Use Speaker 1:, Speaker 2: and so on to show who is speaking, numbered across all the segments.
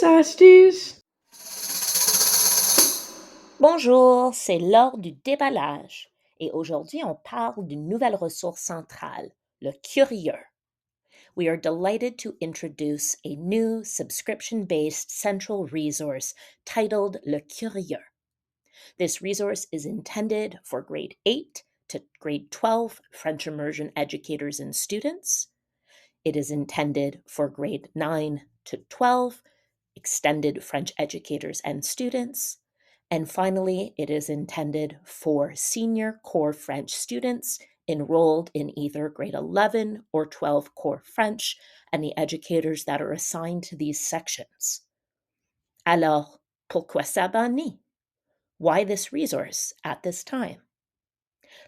Speaker 1: Astuces!
Speaker 2: Bonjour, c'est l'heure du déballage et aujourd'hui on parle d'une nouvelle ressource centrale, le Curieux. We are delighted to introduce a new subscription-based central resource titled Le Curieux. This resource is intended for grade 8 to grade 12 French immersion educators and students. It is intended for grade 9 to 12 extended French educators and students. And finally, it is intended for senior core French students enrolled in either grade 11 or 12 core French and the educators that are assigned to these sections. Alors, pourquoi s'abonner? Why this resource at this time?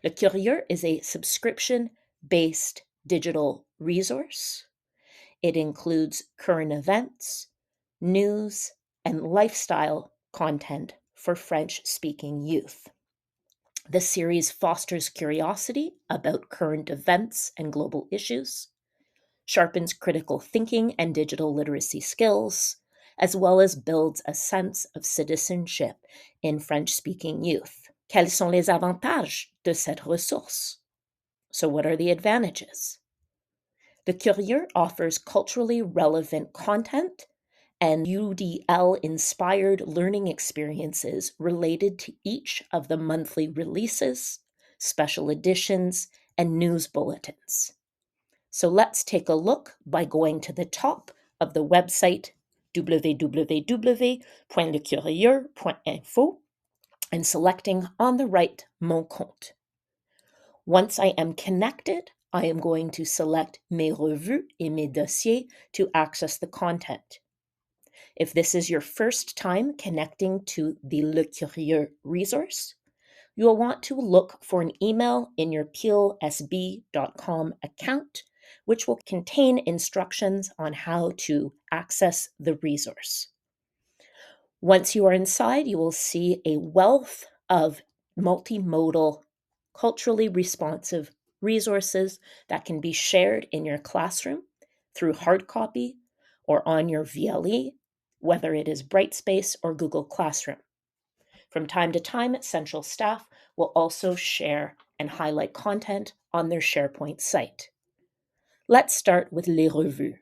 Speaker 2: Le Curieux is a subscription-based digital resource. It includes current events, news, and lifestyle content for French-speaking youth. The series fosters curiosity about current events and global issues, sharpens critical thinking and digital literacy skills, as well as builds a sense of citizenship in French-speaking youth. Quels sont les avantages de cette ressource? So what are the advantages? The Curieux offers culturally relevant content and UDL-inspired learning experiences related to each of the monthly releases, special editions, and news bulletins. So let's take a look by going to the top of the website www.lecurieux.info and selecting on the right Mon compte. Once I am connected, I am going to select Mes revues et mes dossiers to access the content. If this is your first time connecting to the Le Curieux resource, you will want to look for an email in your peelsb.com account, which will contain instructions on how to access the resource. Once you are inside, you will see a wealth of multimodal, culturally responsive resources that can be shared in your classroom through hard copy or on your VLE, whether it is Brightspace or Google Classroom. From time to time, central staff will also share and highlight content on their SharePoint site. Let's start with Les Revues.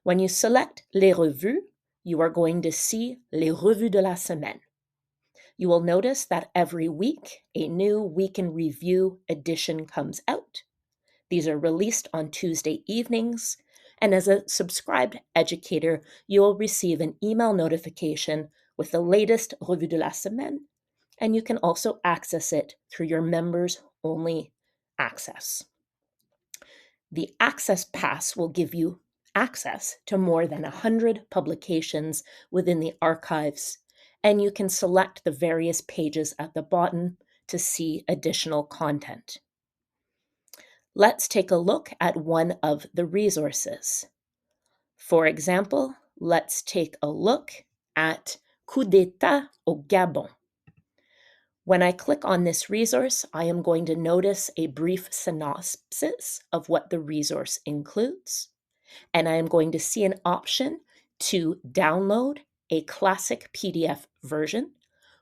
Speaker 2: When you select Les Revues, you are going to see Les Revues de la Semaine. You will notice that every week, a new Week in Review edition comes out. These are released on Tuesday evenings, and as a subscribed educator, you will receive an email notification with the latest Revue de la Semaine, and you can also access it through your members-only access. The Access Pass will give you access to more than 100 publications within the archives, and you can select the various pages at the bottom to see additional content. Let's take a look at one of the resources. For example, let's take a look at Coup d'État au Gabon. When I click on this resource, I am going to notice a brief synopsis of what the resource includes, and I am going to see an option to download a classic PDF version,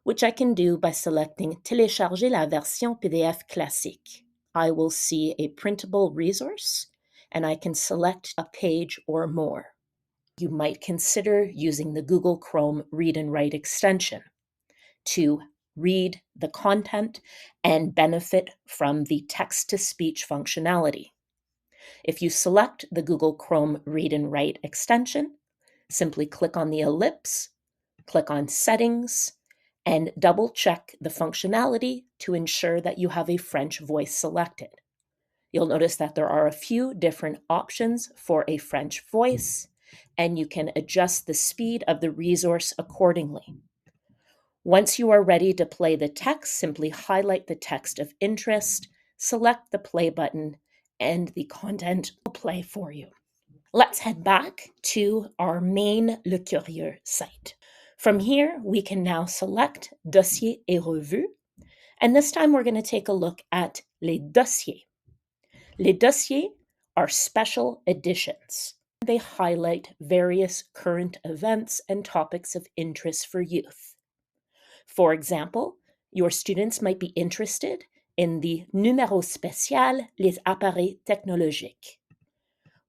Speaker 2: which I can do by selecting Télécharger la version PDF classique. I will see a printable resource, and I can select a page or more. You might consider using the Google Chrome Read and Write extension to read the content and benefit from the text-to-speech functionality. If you select the Google Chrome Read and Write extension, simply click on the ellipse, click on Settings, and double-check the functionality to ensure that you have a French voice selected. You'll notice that there are a few different options for a French voice, and you can adjust the speed of the resource accordingly. Once you are ready to play the text, simply highlight the text of interest, select the play button, and the content will play for you. Let's head back to our main Le Curieux site. From here, we can now select Dossier et Revue, and this time we're going to take a look at Les Dossiers. Les Dossiers are special editions. They highlight various current events and topics of interest for youth. For example, your students might be interested in the numéro spécial les appareils technologiques.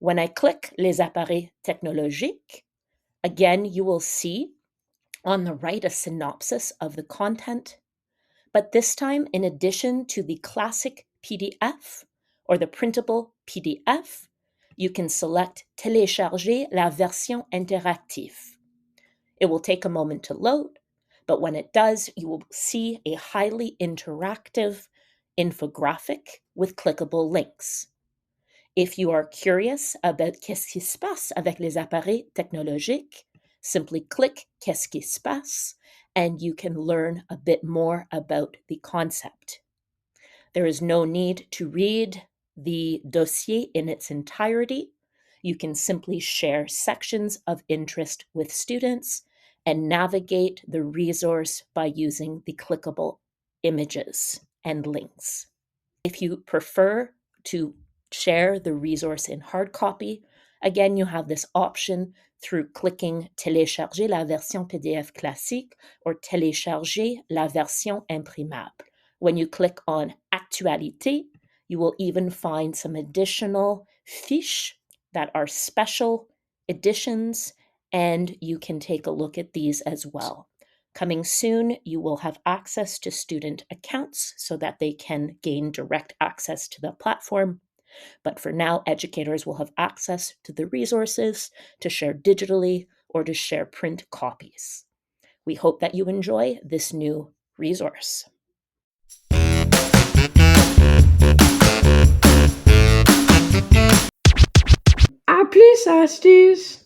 Speaker 2: When I click les appareils technologiques, again, you will see on the right a synopsis of the content, but this time, in addition to the classic PDF or the printable PDF, you can select télécharger la version interactive. It will take a moment to load, but when it does, you will see a highly interactive infographic with clickable links. If you are curious about qu'est-ce qui se passe avec les appareils technologiques, simply click qu'est-ce qui se passe and you can learn a bit more about the concept. There is no need to read the dossier in its entirety. You can simply share sections of interest with students and navigate the resource by using the clickable images and links. If you prefer to share the resource in hard copy, again, you have this option through clicking télécharger la version PDF classique or télécharger la version imprimable. When you click on actualité, you will even find some additional fiches that are special editions, and you can take a look at these as well. Coming soon, you will have access to student accounts so that they can gain direct access to the platform. But for now, educators will have access to the resources to share digitally or to share print copies. We hope that you enjoy this new resource.
Speaker 1: À plus, Astuces!